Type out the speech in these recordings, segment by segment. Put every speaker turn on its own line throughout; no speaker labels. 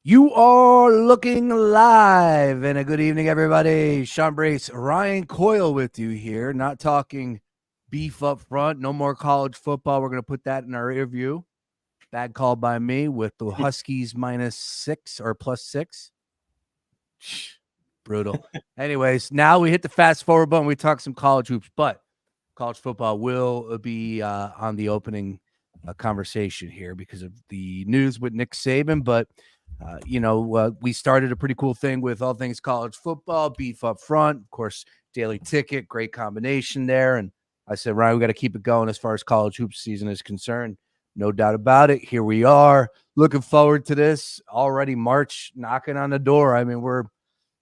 You are looking live, and a good evening, everybody. Sean Brace, Ryan Coyle with you here. Not talking beef up front. No more college football. We're going to put that in our rear view. Bad call by me with the Huskies -6 or +6. Brutal. Anyways, now we hit the fast forward button. We talk some college hoops, but college football will be on the opening conversation here because of the news with Nick Saban. But we started a pretty cool thing with all things college football, beef up front, of course, daily ticket, great combination there. And I said, Ryan, we got to keep it going as far as college hoops season is concerned. No doubt about it. Here we are. Looking forward to this. Already March knocking on the door. I mean, we're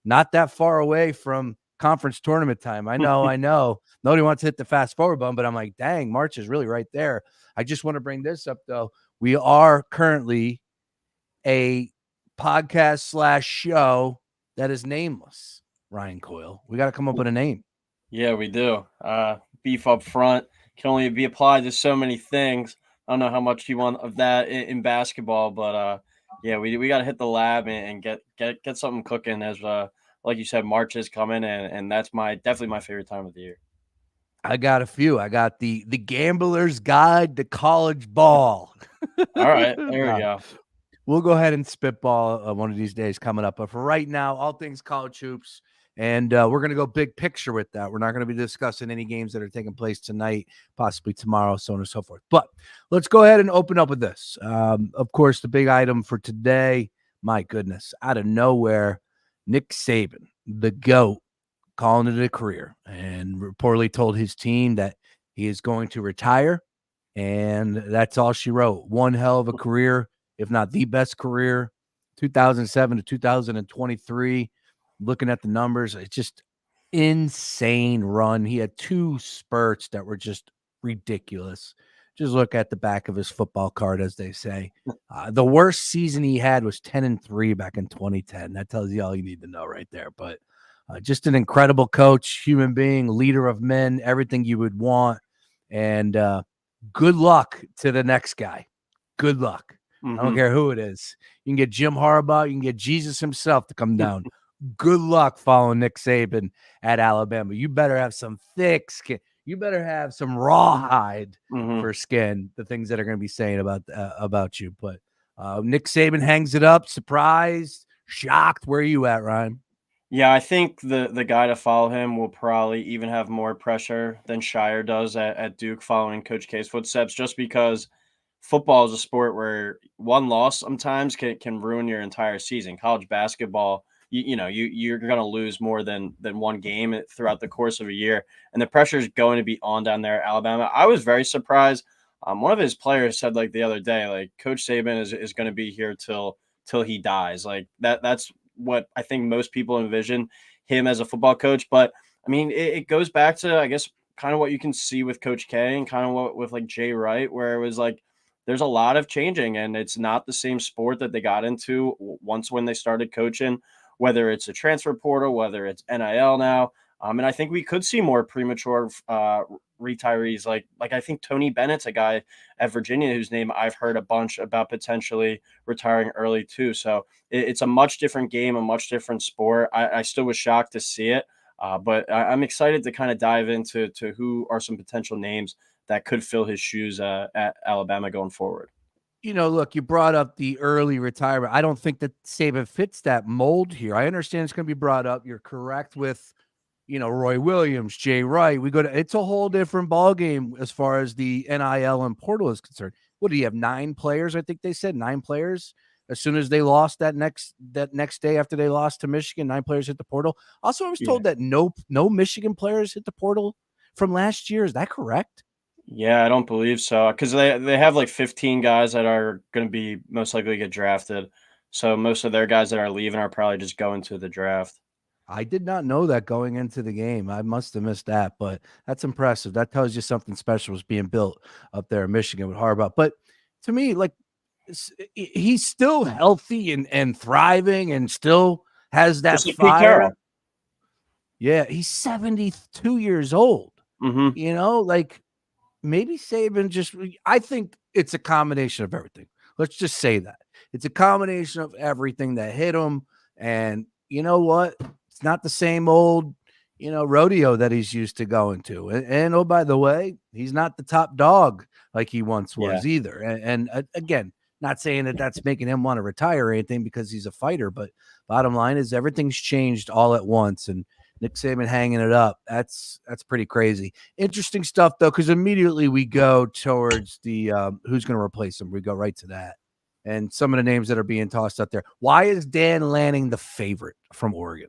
not that far away from conference tournament time. I know. Nobody wants to hit the fast forward button, but I'm like, dang, March is really right there. I just want to bring this up, though. We are currently a podcast / show that is nameless. Ryan Coyle. We got to come up with a name.
Yeah, we do. Beef up front can only be applied to so many things. I don't know how much you want of that in basketball, but yeah, we got to hit the lab and get something cooking as like you said, March is coming, and that's definitely my favorite time of the year.
I got a few. I got the Gambler's Guide to College Ball.
All right, there we go.
We'll go ahead and spitball one of these days coming up. But for right now, all things college hoops. And we're going to go big picture with that. We're not going to be discussing any games that are taking place tonight, possibly tomorrow, so on and so forth. But let's go ahead and open up with this. Of course, the big item for today, my goodness, out of nowhere, Nick Saban, the GOAT, calling it a career, and reportedly told his team that he is going to retire. And that's all she wrote. One hell of a career, if not the best career, 2007 to 2023. Looking at the numbers, it's just insane run. He had 2 spurts that were just ridiculous. Just look at the back of his football card, as they say. The worst season he had was 10-3 back in 2010. That tells you all you need to know right there. But just an incredible coach, human being, leader of men, everything you would want. And good luck to the next guy. Good luck. I don't care who it is. You can get Jim Harbaugh. You can get Jesus himself to come down. Good luck following Nick Saban at Alabama. You better have some thick skin. You better have some rawhide for skin, the things that are going to be saying about you. But Nick Saban hangs it up. Surprised, shocked. Where are you at, Ryan?
Yeah, I think the guy to follow him will probably even have more pressure than Shire does at Duke following Coach K's footsteps, just because football is a sport where one loss sometimes can ruin your entire season. College basketball, you're going to lose more than one game throughout the course of a year, and the pressure is going to be on down there at Alabama. I was very surprised. One of his players said like the other day, like Coach Saban is going to be here till he dies. Like that's what I think most people envision him as a football coach. But I mean, it goes back to, I guess, kind of what you can see with Coach K and kind of what with like Jay Wright, where it was like there's a lot of changing, and it's not the same sport that they got into once when they started coaching, whether it's a transfer portal, whether it's NIL now. And I think we could see more premature retirees. Like I think Tony Bennett's a guy at Virginia whose name I've heard a bunch about potentially retiring early too. So it's a much different game, a much different sport. I still was shocked to see it, but I'm excited to kind of dive into who are some potential names that could fill his shoes at Alabama going forward.
Look, you brought up the early retirement. I don't think that Saban fits that mold here. I understand it's going to be brought up. You're correct with Roy Williams, Jay Wright. It's a whole different ballgame as far as the NIL and portal is concerned. What do you have? 9 players? I think they said 9 players. As soon as they lost that next day after they lost to Michigan, 9 players hit the portal. Also, I was told that no Michigan players hit the portal from last year. Is that correct?
Yeah, I don't believe so, because they have like 15 guys that are going to be most likely get drafted. So most of their guys that are leaving are probably just going to the draft.
I did not know that going into the game. I must have missed that, but that's impressive. That tells you something special is being built up there in Michigan with Harbaugh. But to me, like, he's still healthy and thriving and still has that fire. Yeah, he's 72 years old. Like maybe Saban I think it's a combination of everything. Let's just say that. It's a combination of everything that hit him. And you know what? It's not the same old, rodeo that he's used to going to. And oh, by the way, he's not the top dog like he once
Yeah.
was either. And again, not saying that that's making him want to retire or anything because he's a fighter, but bottom line is everything's changed all at once. And Nick Saban hanging it up. That's pretty crazy. Interesting stuff though, because immediately we go towards the who's going to replace him. We go right to that, and some of the names that are being tossed out there. Why is Dan Lanning the favorite from Oregon?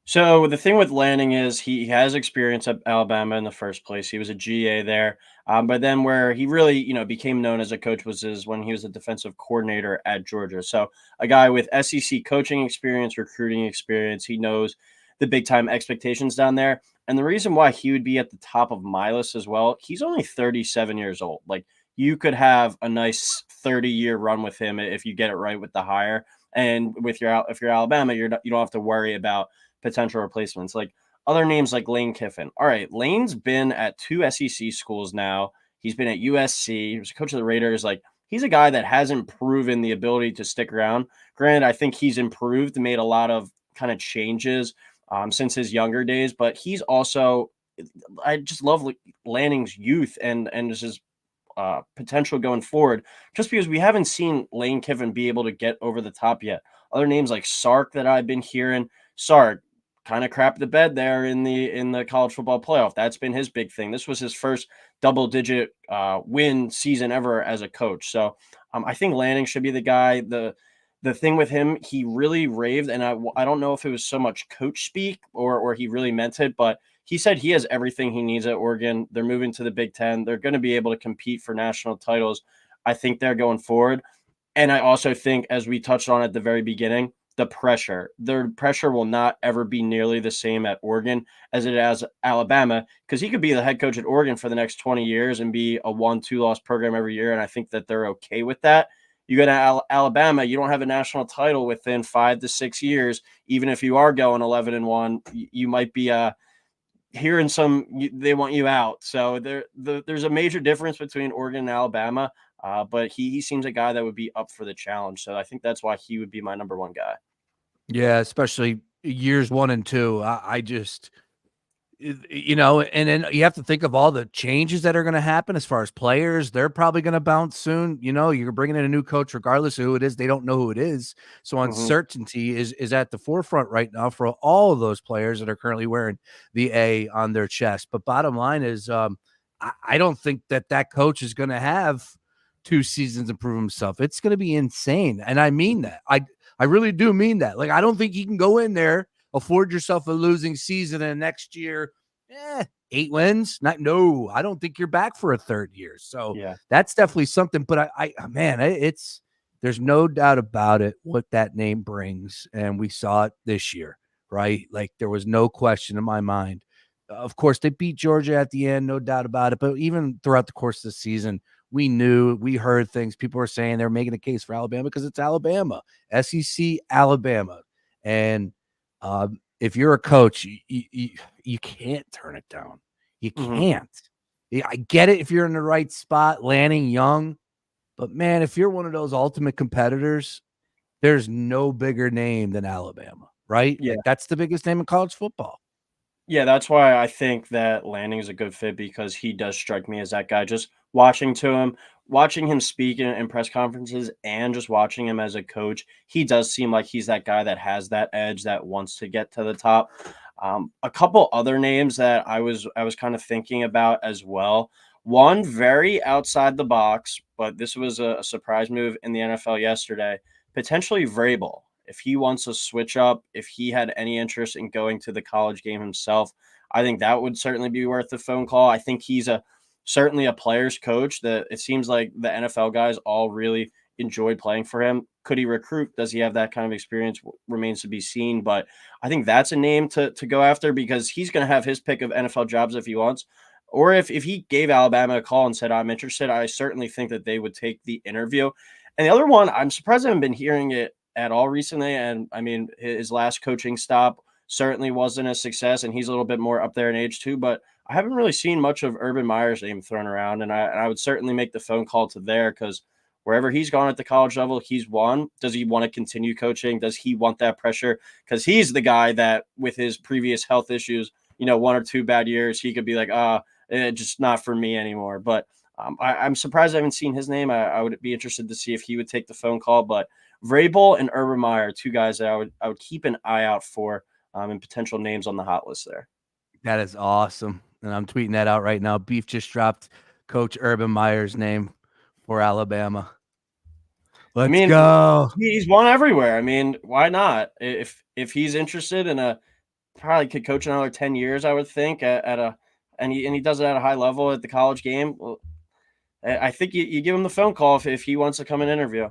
So the thing with Lanning is he has experience at Alabama in the first place. He was a GA there, but then where he really became known as a coach was when he was a defensive coordinator at Georgia. So a guy with SEC coaching experience, recruiting experience. He knows the big time expectations down there. And the reason why he would be at the top of my list as well, he's only 37 years old. Like you could have a nice 30-year run with him if you get it right with the hire. And if you're Alabama, you don't have to worry about potential replacements. Like other names like Lane Kiffin. All right, Lane's been at 2 SEC schools now. He's been at USC. He was a coach of the Raiders. Like he's a guy that hasn't proven the ability to stick around. Granted, I think he's improved, made a lot of kind of changes since his younger days, but he's also, I just love Lanning's youth and just his potential going forward, just because we haven't seen Lane Kiffin be able to get over the top yet. Other names like Sark that I've been hearing. Sark kind of crapped the bed there in the college football playoff. That's been his big thing. This was his first double-digit win season ever as a coach. So I think Lanning should be the guy. The thing with him, he really raved, and I don't know if it was so much coach speak or he really meant it, but he said he has everything he needs at Oregon. They're moving to the Big Ten. They're going to be able to compete for national titles. I think they're going forward. And I also think, as we touched on at the very beginning, their pressure will not ever be nearly the same at Oregon as it is Alabama, because he could be the head coach at Oregon for the next 20 years and be a 1-2 loss program every year. And I think that they're okay with that. You go to Alabama, you don't have a national title within 5 to 6 years. Even if you are going 11-1, you might be hearing they want you out. So there's a major difference between Oregon and Alabama. But he seems a guy that would be up for the challenge. So I think that's why he would be my number one guy.
Yeah, especially years 1 and 2. I just, and then you have to think of all the changes that are going to happen as far as players. They're probably going to bounce soon. You're bringing in a new coach, regardless of who it is. They don't know who it is. So uncertainty is at the forefront right now for all of those players that are currently wearing the A on their chest. But bottom line is, I don't think that coach is going to have 2 seasons to prove himself. It's going to be insane. And I mean that. I really do mean that. Like, I don't think you can go in there, afford yourself a losing season, and next year, 8 wins. No, I don't think you're back for a third year. So
Yeah.
that's definitely something. But there's no doubt about it what that name brings. And we saw it this year, right? Like there was no question in my mind. Of course, they beat Georgia at the end, no doubt about it. But even throughout the course of the season, we heard things. People were saying they're making a case for Alabama because it's Alabama, SEC Alabama. And if you're a coach, you can't turn it down. You can't. I get it if you're in the right spot, Lanning young. But, man, if you're one of those ultimate competitors, there's no bigger name than Alabama, right?
Yeah.
Like, that's the biggest name in college football.
Yeah, that's why I think that Lanning is a good fit, because he does strike me as that guy. Just watching him speak in press conferences and just watching him as a coach, he does seem like he's that guy that has that edge, that wants to get to the top. A couple other names that I was kind of thinking about as well. One very outside the box, but this was a surprise move in the NFL yesterday. Potentially Vrabel. If he wants to switch up, if he had any interest in going to the college game himself, I think that would certainly be worth a phone call. I think he's certainly a player's coach that it seems like the NFL guys all really enjoyed playing for him. Could he recruit? Does he have that kind of experience? Remains to be seen. But I think that's a name to go after, because he's going to have his pick of NFL jobs if he wants. Or if he gave Alabama a call and said, I'm interested, I certainly think that they would take the interview. And the other one, I'm surprised I haven't been hearing it at all recently. And I mean, his last coaching stop certainly wasn't a success, and he's a little bit more up there in age too. But I haven't really seen much of Urban Meyer's name thrown around, and I would certainly make the phone call to there, because wherever he's gone at the college level, he's won. Does he want to continue coaching? Does he want that pressure? Because he's the guy that, with his previous health issues, 1 or 2 bad years, he could be like, just not for me anymore. But I'm surprised I haven't seen his name. I would be interested to see if he would take the phone call. But Vrabel and Urban Meyer are 2 guys that I would keep an eye out for, and potential names on the hot list there.
That is awesome. And I'm tweeting that out right now. Beef just dropped Coach Urban Meyer's name for Alabama. Let's go.
He's won everywhere. I mean, why not? If he's interested in probably could coach another 10 years, I would think and he does it at a high level at the college game. Well, I think you give him the phone call if he wants to come and interview.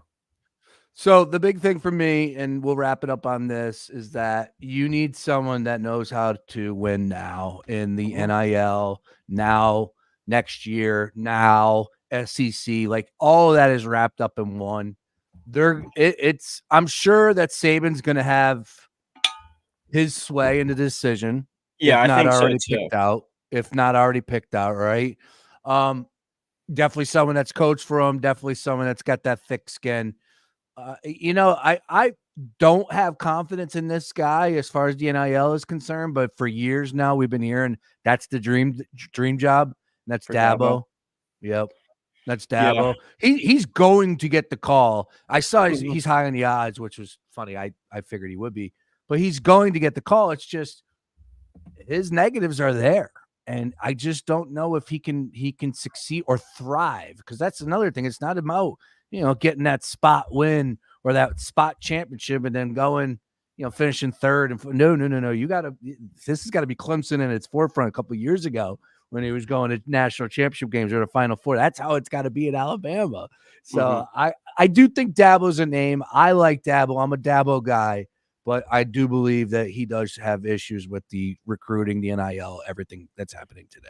So the big thing for me, and we'll wrap it up on this, is that you need someone that knows how to win now in the NIL, now, next year, now, SEC. Like, all of that is wrapped up in one. I'm sure that Saban's going to have his sway in the decision.
Yeah,
if not
I think
already
so too.
picked out. If not already picked out, right? Definitely someone that's coached for him. Definitely someone that's got that thick skin. I don't have confidence in this guy as far as the NIL is concerned, but for years now we've been hearing that's the dream job. That's Dabo. Yep. That's Dabo. Yeah. He's going to get the call. I saw he's high on the odds, which was funny. I figured he would be, but he's going to get the call. It's just his negatives are there. And I just don't know if he can succeed or thrive, because that's another thing. It's not about getting that spot win or that spot championship and then going, finishing third. And no. This has got to be Clemson in its forefront a couple of years ago when he was going to national championship games or the Final Four. That's how it's got to be at Alabama. So I do think Dabo's a name. I like Dabo. I'm a Dabo guy, but I do believe that he does have issues with the recruiting, the NIL, everything that's happening today.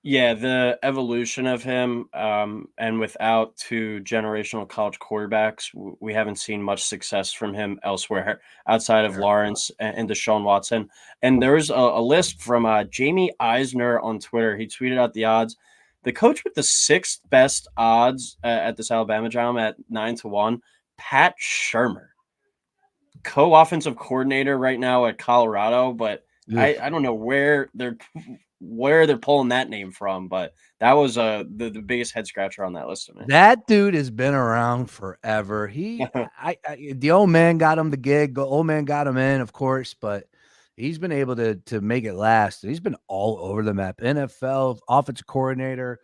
Yeah, the evolution of him, and without 2 generational college quarterbacks, we haven't seen much success from him elsewhere outside of Lawrence and Deshaun Watson. And there's a list from Jamie Eisner on Twitter. He tweeted out the odds. The coach with the 6th best odds at this Alabama job at 9-1, Pat Shurmur, co-offensive coordinator right now at Colorado, but I don't know where they're pulling that name from, but that was the biggest head scratcher on that list to me.
That dude has been around forever. The old man got him the gig. The old man got him in, of course, but he's been able to make it last. He's been all over the map. NFL offensive coordinator,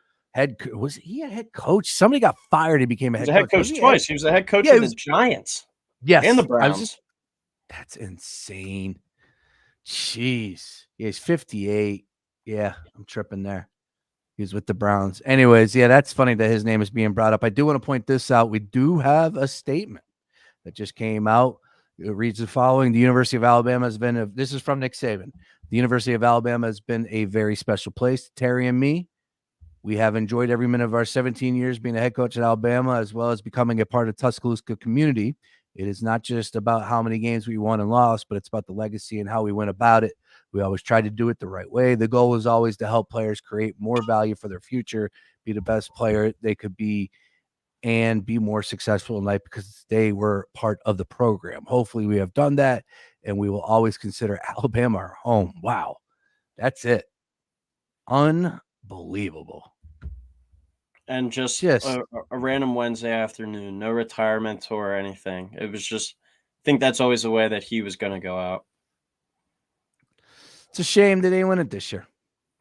was he a head coach? Somebody got fired. He became a head coach.
Twice. He was the head coach of the Giants.
Yes,
and the Browns.
That's insane. Jeez. Yeah, he's 58. Yeah, I'm tripping there. He's with the Browns. Anyways, yeah, that's funny that his name is being brought up. I do want to point this out. We do have a statement that just came out. It reads the following. The University of Alabama has been, this is from Nick Saban. The University of Alabama has been a very special place to Terry and me. We have enjoyed every minute of our 17 years being a head coach at Alabama, as well as becoming a part of the Tuscaloosa community. It is not just about how many games we won and lost, but it's about the legacy and how we went about it. We always tried to do it the right way. The goal was always to help players create more value for their future, be the best player they could be, and be more successful in life because they were part of the program. Hopefully we have done that, and we will always consider Alabama our home. Wow. That's it. Unbelievable.
And just a random Wednesday afternoon, no retirement tour or anything. It was just, I think that's always the way that he was going to go out.
It's a shame they didn't win it this year.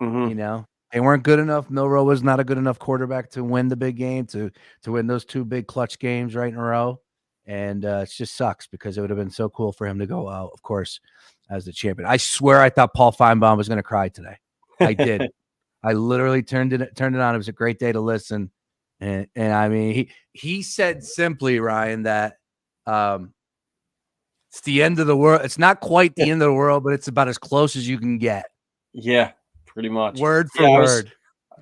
They weren't good enough. Milroe was not a good enough quarterback to win the big game, to win those 2 big clutch games right in a row. And it just sucks because it would have been so cool for him to go out, of course, as the champion. I swear I thought Paul Feinbaum was going to cry today. I did. I literally turned it on. It was a great day to listen. And I mean, he said simply, Ryan, that it's the end of the world. It's not quite the end of the world, but it's about as close as you can get.
Yeah, pretty much.
Word for word.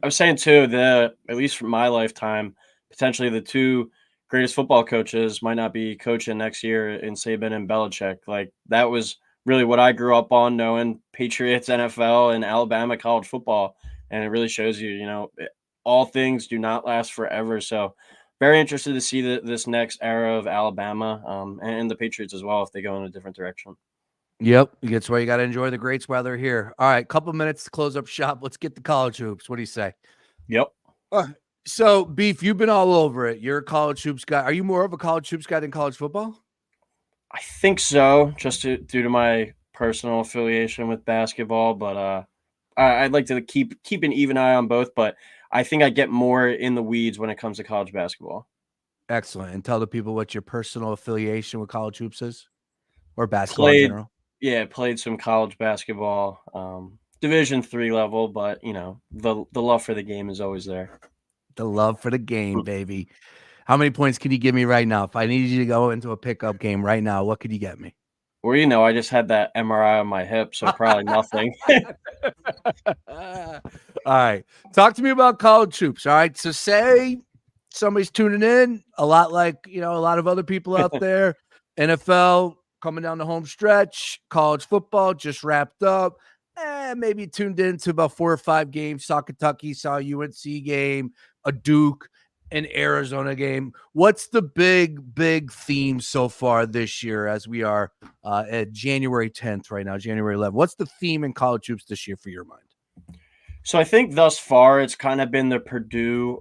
I was saying too, at least from my lifetime, potentially the 2 greatest football coaches might not be coaching next year in Saban and Belichick. Like, that was really what I grew up on, knowing Patriots, NFL, and Alabama college football. And it really shows you, all things do not last forever. So very interested to see this next era of Alabama and the Patriots as well if they go in a different direction.
Yep, that's why you got to enjoy the greats while they're here. All right, couple minutes to close up shop. Let's get the college hoops. What do you say?
Yep.
So, Beef, you've been all over it. You're a college hoops guy. Are you more of a college hoops guy than college football?
I think so, just due to my personal affiliation with basketball. But I'd like to keep an even eye on both. But I think I get more in the weeds when it comes to college basketball.
Excellent. And tell the people what your personal affiliation with college hoops is, or basketball in
Played,
general.
yeah, played some college basketball, Division III level. But the love for the game is always there.
The love for the game, baby. How many points can you give me right now? If I needed you to go into a pickup game right now, what could you get me?
Well, I just had that MRI on my hip, so probably nothing.
All right. Talk to me about college hoops. All right. So say somebody's tuning in, a lot like, a lot of other people out there, NFL coming down the home stretch, college football just wrapped up. Maybe tuned into about 4 or 5 games, saw Kentucky, saw a UNC game, a Duke, an Arizona game. What's the big theme so far this year as we are at January 10th right now, January 11th? What's the theme in college hoops this year for your mind?
So I think thus far it's kind of been the Purdue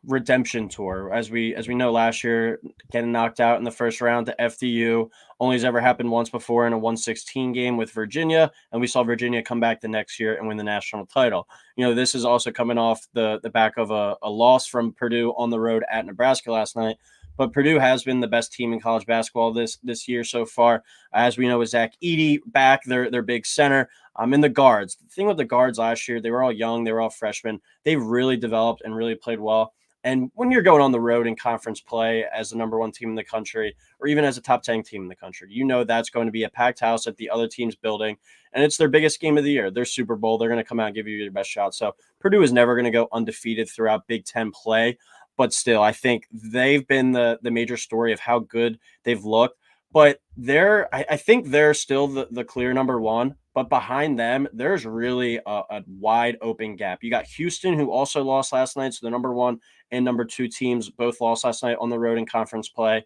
redemption tour. As we know, last year getting knocked out in the first round to FDU only has ever happened once before in a 116 game with Virginia, and we saw Virginia come back the next year and win the national title. This is also coming off the back of a loss from Purdue on the road at Nebraska last night. But Purdue has been the best team in college basketball this year so far. As we know, with Zach Edey back, their big center. In the guards. The thing with the guards last year, they were all young. They were all freshmen. They really developed and really played well. And when you're going on the road in conference play as the number 1 team in the country, or even as a top 10 team in the country, that's going to be a packed house at the other team's building. And it's their biggest game of the year. Their Super Bowl. They're going to come out and give you your best shot. So Purdue is never going to go undefeated throughout Big Ten play. But still, I think they've been the major story of how good they've looked. But I think they're still the clear number 1. But behind them, there's really a wide open gap. You got Houston, who also lost last night. So the number 1 and number 2 teams both lost last night on the road in conference play.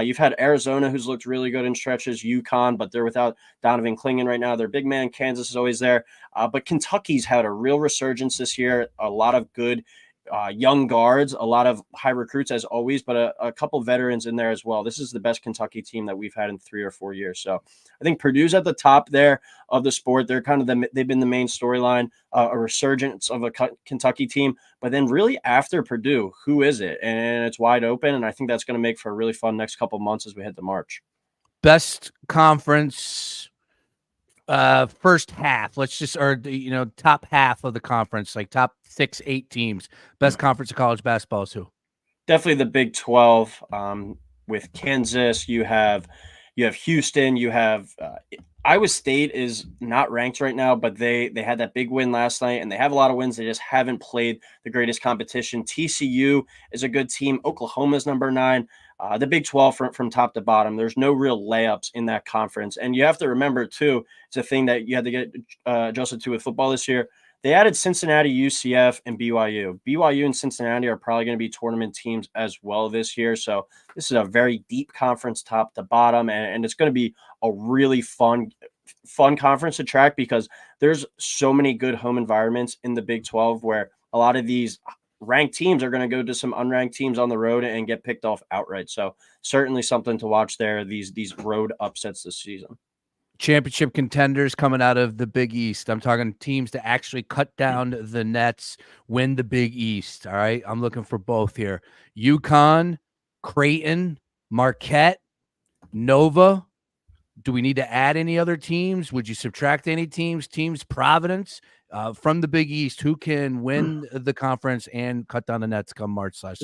You've had Arizona, who's looked really good in stretches, UConn, but they're without Donovan Clingan right now. Their big man, Kansas, is always there. But Kentucky's had a real resurgence this year. A lot of good young guards, a lot of high recruits as always, but a couple veterans in there as well. This is the best Kentucky team that we've had in 3 or 4 years. So I think Purdue's at the top there of the sport. They're kind of they've been the main storyline, a resurgence of a Kentucky team. But then really after Purdue, who is it? And it's wide open. And I think that's going to make for a really fun next couple months as we head to March.
Best conference first half, let's just, or top half of the conference, like top 6, 8 teams. Best conference of college basketball is who?
Definitely the Big 12. With Kansas, you have Houston, you have Iowa State is not ranked right now, but they had that big win last night, and they have a lot of wins. They just haven't played the greatest competition. TCU is a good team. Oklahoma's number 9. The Big 12 from top to bottom, there's no real layups in that conference. And you have to remember, too, it's a thing that you had to get adjusted to with football this year. They added Cincinnati, UCF, and BYU. BYU and Cincinnati are probably going to be tournament teams as well this year. So this is a very deep conference top to bottom, and it's going to be a really fun conference to track because there's so many good home environments in the Big 12 where a lot of these ranked teams are going to go to some unranked teams on the road and get picked off outright. So certainly something to watch there, these road upsets this season.
Championship contenders coming out of the Big East. I'm talking teams to actually cut down the nets, win the Big East. All right. I'm looking for both here. UConn, Creighton, Marquette, Nova. Do we need to add any other teams? Would you subtract any teams? Providence from the Big East. Who can win the conference and cut down the nets come March/April?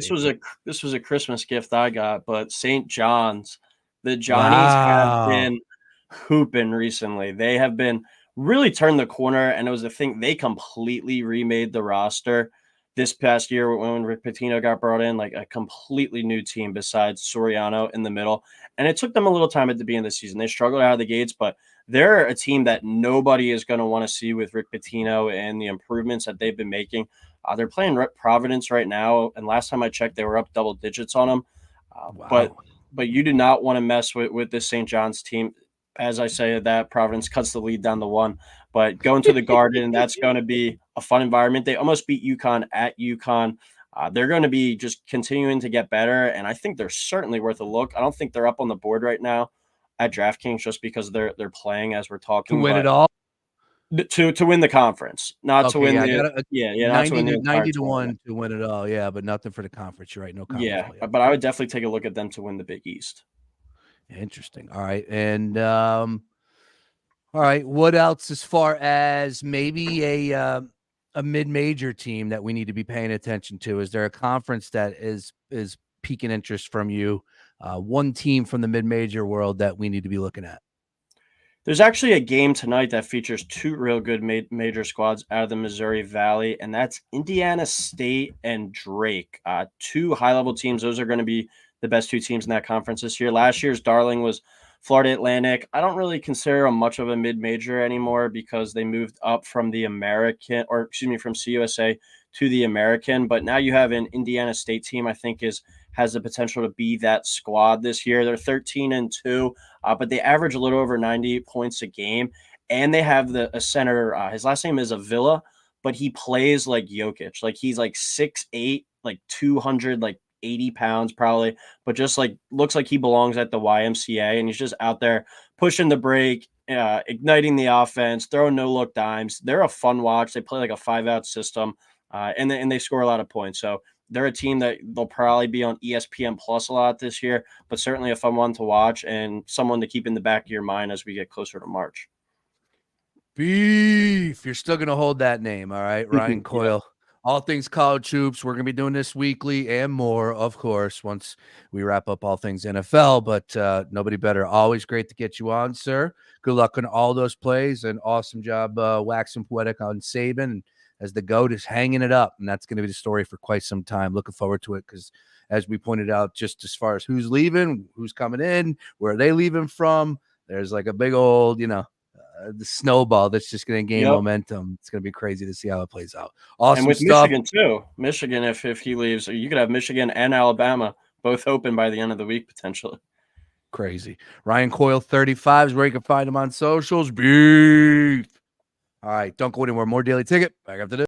This was a Christmas gift I got, but St. John's, the Johnnies have been hooping recently. They have been really turned the corner, and it was a thing. They completely remade the roster this past year when Rick Pitino got brought in, like a completely new team besides Soriano in the middle. And it took them a little time at the beginning of the season. They struggled out of the gates, but they're a team that nobody is going to want to see with Rick Pitino and the improvements that they've been making. They're playing Providence right now, and last time I checked, they were up double digits on them. But
Wow.
you do not want to mess with this St. John's team. As I say that, Providence cuts the lead down to 1. But going to the Garden, that's going to be a fun environment. They almost beat UConn at UConn. They're going to be just continuing to get better, and I think they're certainly worth a look. I don't think they're up on the board right now at DraftKings just because they're playing as we're
To
talking,
win it
but
all.
to win the conference, not to
Okay,
win
yeah, I
the
got a
not to
90
win the
to
entire
90 to
tournament.
1 to win it all. Yeah, but nothing for the conference. You're right. No conference
Yeah,
play.
but I would definitely take a look at them to win the Big East.
Interesting. All right. And all right, what else as far as maybe a mid-major team that we need to be paying attention to? Is there a conference that is piquing interest from you? One team from the mid-major world that we need to be looking at?
There's actually a game tonight that features 2 real good major squads out of the Missouri Valley, and that's Indiana State and Drake. 2 high-level teams. Those are going to be the best 2 teams in that conference this year. Last year's darling was Florida Atlantic. I don't really consider them much of a mid-major anymore because they moved up from the American, or excuse me, from CUSA to the American. But now you have an Indiana State team I think has the potential to be that squad this year. They're 13-2. But they average a little over 90 points a game, and they have a center. His last name is Avila, but he plays like Jokic. Like he's like 6'8", like 200, like 80 pounds probably, but just like looks like he belongs at the YMCA, and he's just out there pushing the break, igniting the offense, throwing no look dimes. They're a fun watch. They play like a 5-out system, and they score a lot of points. So they're a team that they'll probably be on ESPN Plus a lot this year, but certainly a fun one to watch and someone to keep in the back of your mind as we get closer to March.
Beef. You're still going to hold that name. All right. Ryan Coyle.
Yep.
All things college hoops. We're going to be doing this weekly and more, of course, once we wrap up all things NFL. But nobody better. Always great to get you on, sir. Good luck on all those plays, and awesome job waxing poetic on Saban as the GOAT is hanging it up. And that's going to be the story for quite some time. Looking forward to it because, as we pointed out, just as far as who's leaving, who's coming in, where are they leaving from, there's like a big old, the snowball that's just going to gain
Yep.
momentum. It's going to be crazy to see how it plays out.
And
Awesome
with
stuff.
Michigan too. Michigan, if he leaves, you could have Michigan and Alabama both open by the end of the week potentially.
Crazy. Ryan Coyle 35 is where you can find him on socials. Beef. All right, don't go anywhere. More Daily Ticket. Back after this.